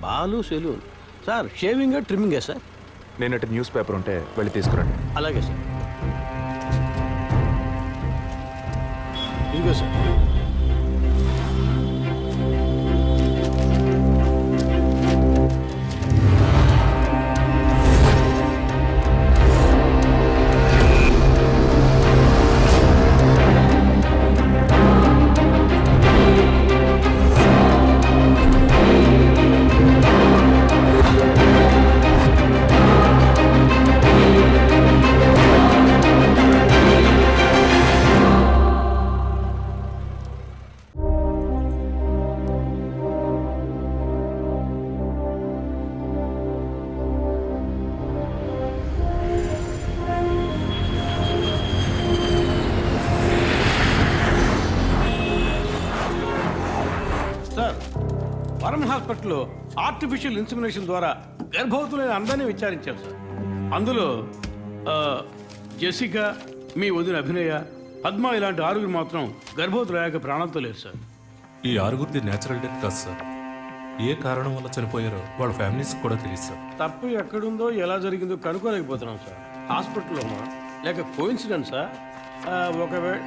Balu saloon sir, shaving ట్రిమ్మింగే sir? నేనటి newspaper ఉంటే వెళ్ళి తీసుకురండి. అలాగే సార్. ఇదిగో సార్. వరం హాస్పిటల్లో ఆర్టిఫిషియల్ ఇన్సెమినేషన్ ద్వారా గర్భవతులైన అందరినీ విచారించారు సార్. అందులో జెసికా, మీ వదిన అభినయ, పద్మ ఇలాంటి 6 మాత్రం గర్భవతులయ్యాక ప్రాణంతో లేరు సార్. ఈ 6 న్యాచురల్ డెత్ కాదు సార్. ఏ కారణం వల్ల చనిపోయారో వాళ్ళ ఫ్యామిలీస్ కూడా తెలియదు సార్. తప్పు ఎక్కడుందో ఎలా జరిగిందో కనుక్కోలేకపోతున్నాం సార్. హాస్పిటల్లోనా లేక కోఇన్సిడెన్సా? ఒకవేళ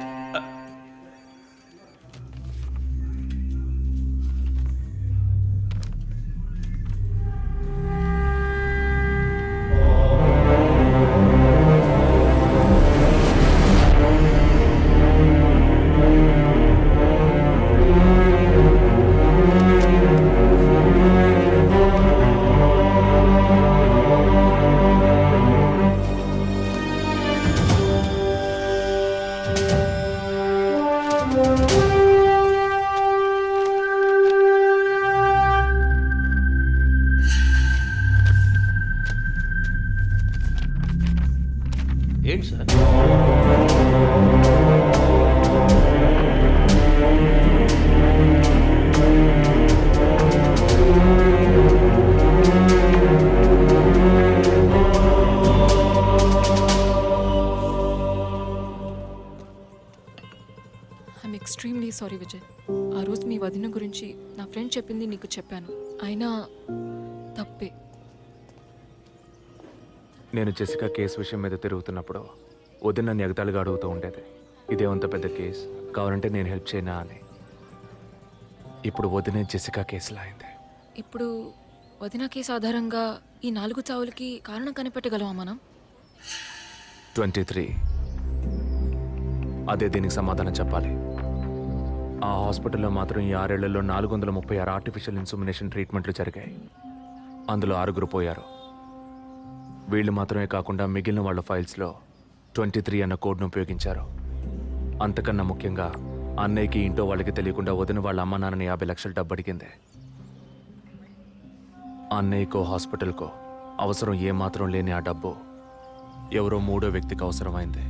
ఏంటి sir? I'm extremely sorry Vijay. ఆ రోజు మీ వదిన గురించి నా ఫ్రెండ్ చెప్పింది నీకు చెప్పాను. అయినా తప్పే. నేను జెసికా కేసు విషయం మీద తిరుగుతున్నప్పుడు వదిన నన్ను ఎగతాళిగా అడుగుతూ ఉండేది, ఇదేమంత పెద్ద కేసు, కావాలంటే నేను హెల్ప్ చేయనా అని. ఇప్పుడు వదిన జెసికా కేసులా అయింది. ఇప్పుడు వదిన కేసు ఆధారంగా ఈ 4 చావులకి కారణం కనిపెట్టగలమా మనం? 23. అదే దీనికి సమాధానం చెప్పాలి. ఆ హాస్పిటల్లో మాత్రం ఈ 6 ఏళ్లలో 436 ఆర్టిఫిషియల్ ఇన్సెమినేషన్ ట్రీట్మెంట్లు జరిగాయి. అందులో 6 పోయారు. వీళ్ళు మాత్రమే కాకుండా మిగిలిన వాళ్ళ ఫైల్స్లో 23 అన్న కోడ్ను ఉపయోగించారు. అంతకన్నా ముఖ్యంగా అన్నయ్యకి ఇంట్లో వాళ్ళకి తెలియకుండా వదిన వాళ్ళ అమ్మ నాన్నని 50 లక్షలు డబ్బు అడిగింది. అన్నయ్యకో హాస్పిటల్కో అవసరం ఏమాత్రం లేని ఆ డబ్బు ఎవరో 3వ వ్యక్తికి అవసరమైంది.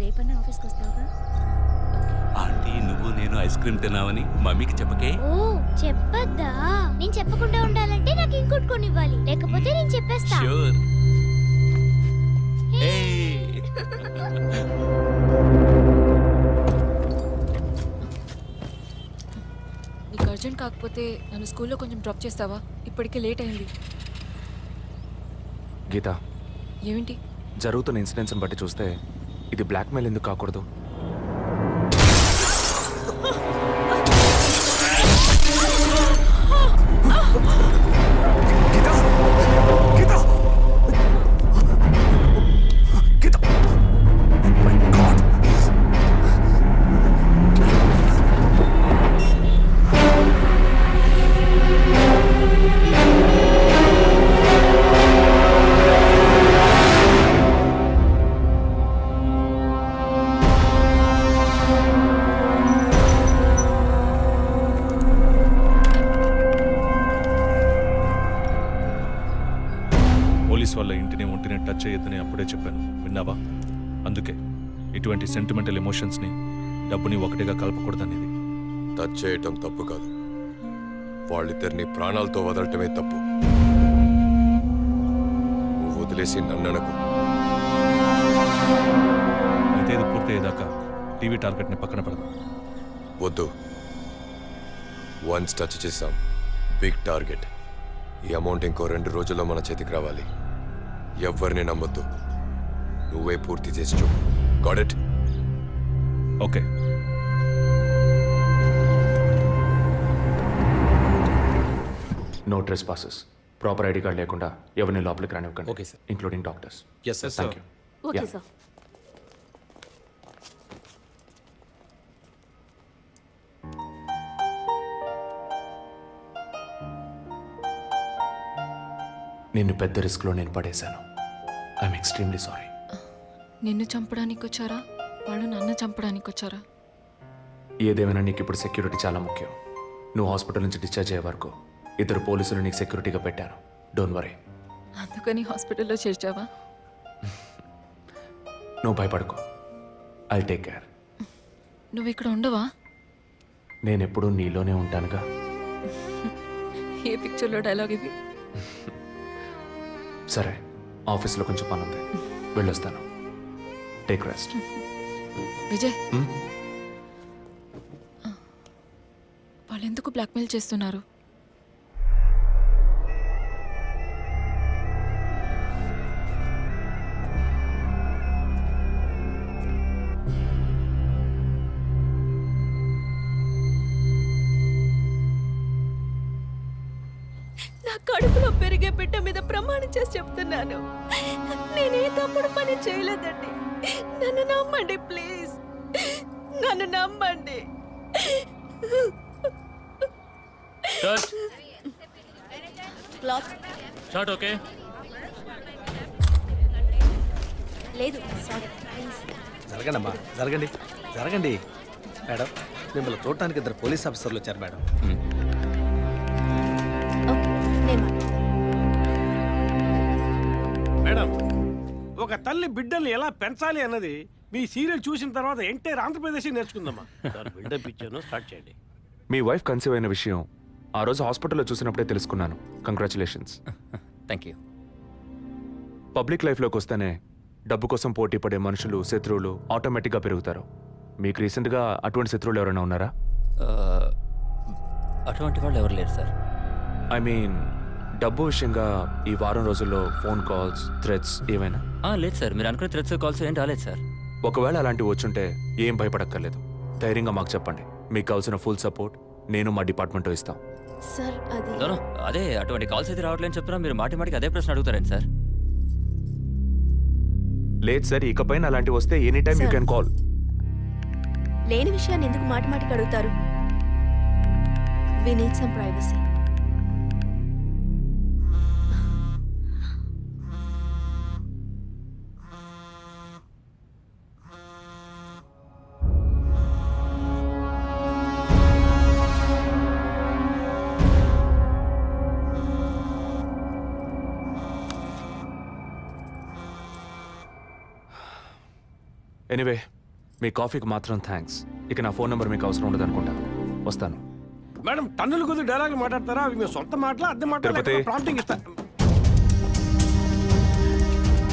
రేపన్నా ఆఫీస్కి వస్తావుగా? ఆంటీ, నువ్వు నేను ఐస్ క్రీమ్ తిన్నావని మమ్మీకి చెప్పకే. ఓ చెప్పద్దా? నేను చెప్పకుండా ఉండాలంటే నాకు ఇంకోటి కొనివ్వాలి, లేకపోతే నేను చెప్పేస్తా. ష్యూర్. నీకు అర్జెంట్ కాకపోతే నన్ను స్కూల్లో కొంచెం డ్రాప్ చేస్తావా? ఇప్పటికే లేట్ అయింది. గీత, ఏమిటి జరుగుతున్న ఇన్సిడెంట్స్ని బట్టి చూస్తే ఇది బ్లాక్మెయిల్ ఎందుకు కాకూడదు? పోలీస్ వాళ్ళ ఇంటిని ఒంటిని టచ్ చేయొద్దని అప్పుడే చెప్పాను, విన్నావా? అందుకే ఇటువంటి సెంటిమెంటల్ ఎమోషన్స్ని డబ్బుని ఒకటిగా కలపకూడదనేది. టచ్ చేయటం తప్పు కాదు, వాళ్ళిద్దరిని ప్రాణాలతో వదలటమే తప్పు. నువ్వు వదిలేసి నన్ననకు. టీవీ టార్గెట్ని పక్కన పెడదాం. వద్దు. వన్స్ టచ్ చేసాం, బిగ్ టార్గెట్. ఈ అమౌంట్ ఇంకో 2 రోజుల్లో మన చేతికి రావాలి. ఎవరిని నమ్మొద్దు. నువ్వే పూర్తి చేసి చూపు. Got it? Okay. No trespasses. Proper ID card లేకుండా ఎవరిని లోపలికి రానివ్వకండి. Okay, sir. Including doctors. Yes sir. Thank you. Okay sir. నిన్ను పెద్ద రిస్క్లో నేను పడేశాను. I'm extremely sorry. నిన్ను చంపడానికి వచ్చారా వాళ్ళు నన్ను చంపడానికి వచ్చారా? ఏదేమైనా నీకు ఇప్పుడు సెక్యూరిటీ చాలా ముఖ్యం. నువ్వు హాస్పిటల్ నుంచి డిశ్చార్జ్ అయ్యే వరకు 2 పోలీసులు నీకు సెక్యూరిటీగా పెట్టాను. Don't worry. అందుకని హాస్పిటల్లో చేర్చావా? నువ్వు భయపడుకో. I take care. నువ్వు ఇక్కడ ఉండవా? నేను ఎప్పుడూ నీలోనే ఉంటానుగా. ఏ పిక్చర్లో డైలాగ్ ఇది? సరే, ఆఫీస్లో కొంచెం పని ఉంది, వెళ్ళొస్తాను. Take rest. విజయ్, వాళ్ళు ఎందుకు బ్లాక్మెయిల్ చేస్తున్నారు? నా కడుపులో పెరిగే బిడ్డ మీద ప్రమాణం చేసి చెప్తున్నాను, నేనే తప్పుడు పని చేయలేదండి. నన్ను నమ్మండి ప్లీజ్, నన్ను నమ్మండి. Short okay. లేదు సారీ ప్లీజ్. జరగండి అమ్మా, జరగండి జరగండి. మేడం, మిమ్మల్ని చూడటానికి 2 పోలీస్ ఆఫీసర్లు వచ్చారు మేడం. ఓకే, నేను మాట్లాడతాను. మేడం, ఒక తల్లి బిడ్డల్ని ఎలా పెంచాలి అన్నది మీ సీరియల్ చూసిన తర్వాత ఎంటైర్ ఆంధ్రప్రదేశ్ నేర్చుకుందామా. బిల్డప్ ఇచ్చాను, స్టార్ట్ చేయండి. మీ వైఫ్ కన్సీవ్ అయిన విషయం ఆ రోజు హాస్పిటల్లో చూసినప్పుడే తెలుసుకున్నాను. కంగ్రాచులేషన్స్. Thank you. పబ్లిక్ లైఫ్లోకి వస్తేనే డబ్బు కోసం పోటీ పడే మనుషులు, శత్రువులు ఆటోమేటిక్గా పెరుగుతారు. మీకు రీసెంట్గా అటువంటి శత్రువులు ఎవరైనా ఉన్నారా? అటువంటి వాళ్ళు ఎవరు లేరు సార్. ఐ మీన్ డబ్బు విషయంగా ఈ వారం రోజుల్లో ఫోన్ కాల్స్, థ్రెట్స్ ఏమైనా? లేదు సార్, మీరు అనుకునే థ్రెడ్స్ కాల్స్ ఏం రాలేదు సార్. ఒకవేళ అలాంటివి వచ్చుంటే ఏం భయపడక్కర్లేదు. ధైర్యంగా మాకు చెప్పండి. మీకు కావాల్సిన ఫుల్ సపోర్ట్ నేను మా డిపార్ట్మెంట్లో ఇస్తాం. సార్ అది అదే అటువంటి కాల్స్ అయితే రావట్లేని చెప్తున్నా, మీరు మాటి మాటికి అదే ప్రశ్న అడుగుతారండి సార్. లేదు సార్, ఇకపైన అలాంటివి వస్తే any time you Sir. Can call. లేని విషయాన్ని ఎందుకు మాటి మాటికి అడుగుతారు? We need some privacy. Anyway, మీ కాఫీకి మాత్రం థ్యాంక్స్. ఇక నా ఫోన్ నెంబర్ మీకు అవసరం ఉండదు అనుకుంటా. వస్తాను. మేడం, టన్నుల కొద్ది డైలాగులు మాట్లాడతారా? అవి మీ సొంత మాటలా, అద్దె మాటలా, తిరుపతి. ప్రాంప్టింగ్ ఇస్తా.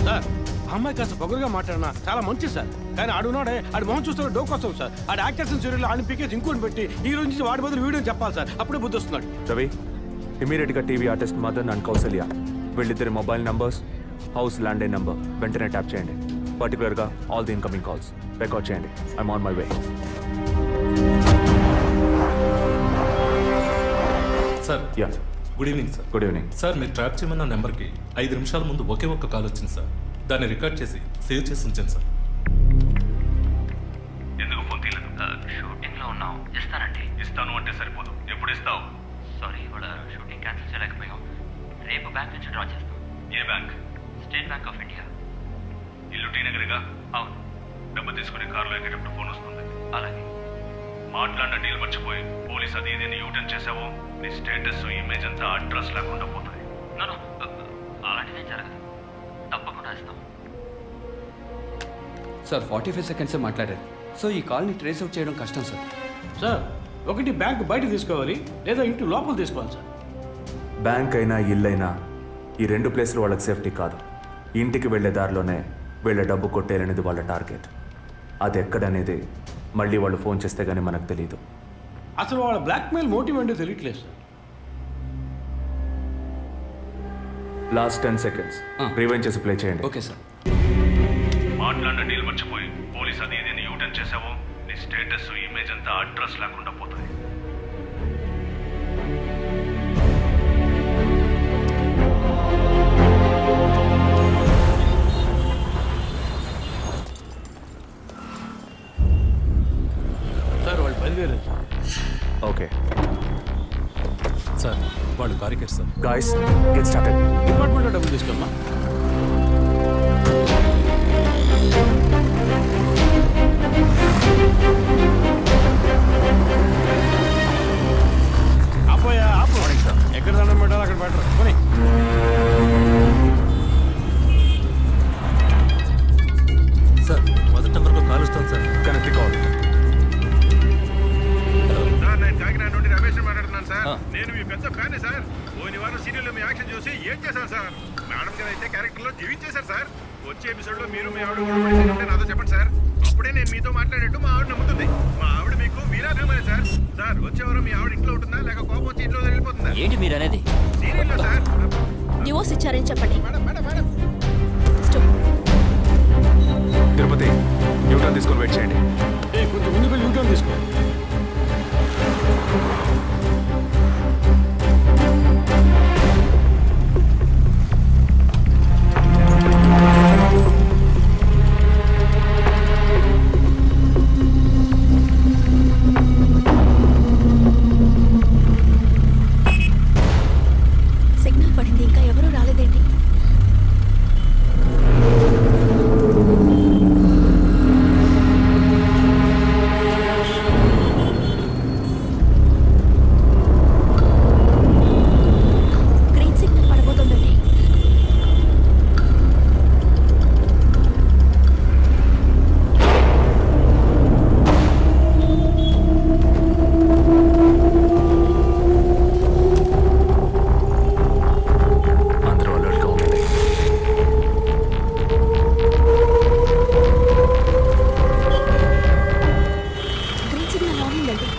సార్, ఆ అమ్మాయి కాస్త పొగరుగా మాట్లాడినా చాలా మంచిది సార్. కానీ ఆడున్నాడే, ఆడి మొహం చూస్తే డోకొస్తాం సార్. ఆడి యాక్టర్స్ సీరియల్ ఆడిని పీకేసి ఇంకోటి పెట్టి ఈ రోజు నుంచి వాడి బదులు వీడియో చెప్పాలి సార్. అప్పుడే బుద్ధి వస్తున్నాడు. రవి, ఇమీడియట్గా TV artist Madan and Kausalya వీళ్ళిద్దరి mobile numbers, house landline number వెంటనే ట్యాప్ చేయండి. పర్టికులర్గా all the incoming calls record చేయండి. I'm on my way. Sir, ya, good evening sir. Good evening. Sir, మీరు ట్రాప్ చేయమన్న నెంబర్కి 5 నిమిషాల ముందు ఒకే ఒక్క కాల్ వచ్చింది సార్. దాన్ని రికార్డ్ చేసి సేవ్ చేసి ఉంచాను సార్. ఎందుకు ఫోన్ తీయలేదు? షూటింగ్లో ఉన్నాం. ఇస్తానండి. ఇస్తాను అంటే సరిపోదు. ఎప్పుడు ఇస్తావు? సారీ, ఇవాళ షూటింగ్ క్యాన్సిల్ చేయలేకపోయాం. రేపు బ్యాంక్ నుంచి డ్రా చేస్తాం. ఏ bank? State Bank of India. ఇల్లు టీ నగర్గా? అవును. డబ్బు తీసుకుని కారులో ఎక్కేటప్పుడు ఫోన్ వస్తుంది. అలాగే. మాట్లాడిన డీల్ మర్చిపోయి పోలీస్ అది ఇదేని యూటర్న్ చేసావో నీ స్టేటస్, ఇమేజ్ అంతా అడ్రస్ లేకుండా పోతాయి. అలాంటిదేం జరగదు. తప్పకుండా ఇస్తాం. సార్ 45 సెకండ్సే మాట్లాడారు. సో ఈ కాల్ని ట్రేస్ అవుట్ చేయడం కష్టం సార్. సార్, ఒకటి బ్యాంక్ బయట తీసుకోవాలి, లేదా ఇంటి లోపల తీసుకోవాలి సార్. బ్యాంక్ అయినా ఇల్లైనా ఈ 2 ప్లేస్లు వాళ్ళకి సేఫ్టీ కాదు. ఇంటికి వెళ్ళే దారిలోనే వీళ్ళ డబ్బు కొట్టేయాలనేది వాళ్ళ టార్గెట్. అది ఎక్కడనేది మళ్ళీ వాళ్ళు ఫోన్ చేస్తే గానీ మనకు తెలియదు. అసలు వాళ్ళ బ్లాక్మెయిల్ మోటివ్ ఏంటో తెలియట్లేదు సార్. లాస్ట్ 10 seconds రివైండ్ చేసి ప్లే చేయండి. Okay sir. మాట్లాడిన డీల్ మర్చిపోయి పోలీస్ అది ఇది యూటర్న్ చేసావో నీ స్టేటస్ ఇమేజ్ అంతా అడ్రస్ లేకుండా పోతుంది. సార్ వాళ్ళు బయలుదేరారు సార్. ఓకే సార్ వాళ్ళు కారికేర్ సార్. Guys get started. డిపార్ట్మెంట్లో డబ్బులు తీసుకోమ్మా. ఆపోయా ఆపు. ఎక్కడ దండం పెట్టాలి అక్కడ పెట్టరు. పోనీ. సార్ మొదటి నెంబర్లో కాల్ వస్తుంది సార్. Connect call. సార్ నేను కాకినాడ నుండి రమేష్ మాట్లాడుతున్నాను సార్. నేను మీ పెద్ద ఫ్యాన్ సార్. పోయిన వారం సీరియల్లో మీ యాక్షన్ చూసి ఏం చేశాను సార్. మేడం గారు అయితే క్యారెక్టర్లో జీవించేశారు సార్. వచ్చే ఎపిసోడ్లో మీరు మీ ఆవిడ గొడవ ఉంటే నాతో చెప్పండి సార్. అప్పుడే నేను మీతో మాట్లాడేట్టు మా ఆవిడ నమ్ముతుంది. మా ఆవిడ మీకు వీరాభిమాని సార్. సార్ వచ్చే వారం మీ ఆవిడ ఇంట్లో ఉంటుందా లేక కోపం వచ్చి ఇంట్లో వెళ్ళిపోతుందా? ఏంటి మీరు అనేది? సీరియల్లో సార్. డివోర్స్ ఇచ్చారని చెప్పండి. Madam madam madam stop. Tirupati Newton తీసుకొని వెయిట్ చేయండి. కొంచెం ముందుకు యూటర్న్ తీసుకో. సిగ్నల్ పడింది, ఇంకా ఎవరూ రాలేదేంటి? గ్రీన్ సిగ్నల్ పడబోతుందండి. అందరూ అలర్ట్గా ఉండండి. గ్రీన్ సిగ్నల్ ఆన్ అయిందండి.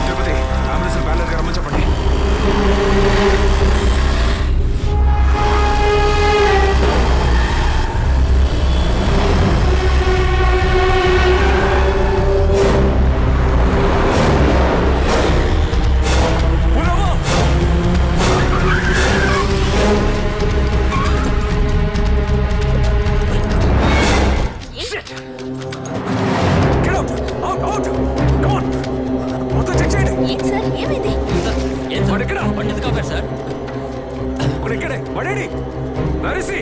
తిరుపతి అంబులెన్స్ బ్యాలెన్స్ రమ్మని చెప్పండి. ఏంటి సార్, ఏమైంది? సార్ ఇక్కడే పడేడి నరిసి